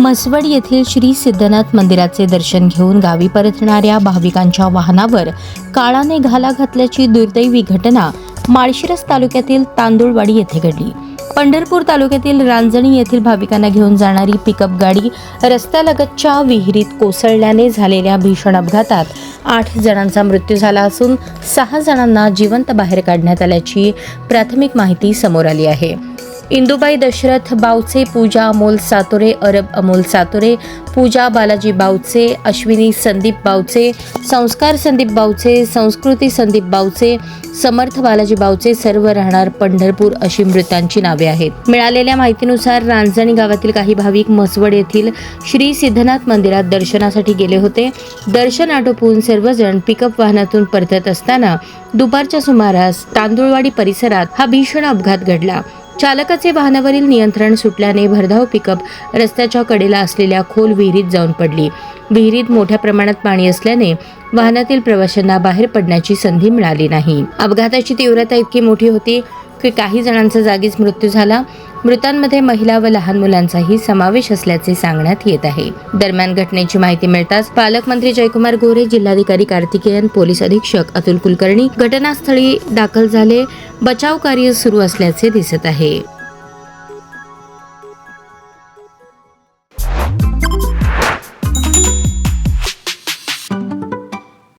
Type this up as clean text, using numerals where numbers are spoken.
म्हसवड येथील श्री सिद्धनाथ मंदिराचे दर्शन घेऊन गावी परतणाऱ्या भाविकांच्या वाहनावर काळाने घाला घातल्याची दुर्दैवी घटना माळशिरस तालुक्यातील तांदुळवाडी येथे घडली. पंढरपूर तालुक्यातील रांजणी येथील भाविकांना घेऊन जाणारी पिकअप गाडी रस्त्यालगतच्या विहिरीत कोसळल्याने झालेल्या भीषण अपघातात 8 जणांचा मृत्यू झाला असून 6 जणांना जिवंत बाहेर काढण्यात आल्याची प्राथमिक माहिती समोर आली आहे. इंदुबाई दशरथ बावचे, पूजा अमोल सातोरे, अरब अमोल सातोरे, पूजा बालाजी बावचे, अश्विनी संदीप बावचे, संस्कार संदीप बावचे, संस्कृती संदीप बावचे, समर्थ बालाजी बावचे सर्व राहणार पंढरपूर अशी मृतांची नावे आहेत. मिळालेल्या माहितीनुसार रांजणी गावातील काही भाविक म्हसवड येथील श्री सिद्धनाथ मंदिरात दर्शनासाठी गेले होते. दर्शन आटोपून सर्वजण पिकअप वाहनातून परतत असताना दुपारच्या सुमारास तांदुळवाडी परिसरात हा भीषण अपघात घडला. चालकाचे वाहनावरील नियंत्रण सुटल्याने भरधाव पिकअप रस्त्याच्या कडेला असलेल्या खोल विहिरीत जाऊन पडली. विहिरीत मोठ्या प्रमाणात पाणी असल्याने वाहनातील प्रवाशांना बाहेर पडण्याची संधी मिळाली नाही. अपघाताची तीव्रता इतकी मोठी होती की काही जणांचा जागीच मृत्यू झाला. मृतांमध्ये महिला व लहान मुलांचाही समावेश असल्याचे सांगण्यात येत आहे. दरम्यान घटनेची माहिती मिळताच पालकमंत्री जयकुमार गोरे, जिल्हाधिकारी कार्तिकेयन, पोलीस अधीक्षक अतुल कुलकर्णी घटनास्थळी दाखल झाले. बचाव कार्य सुरू असल्याचे दिसत आहे.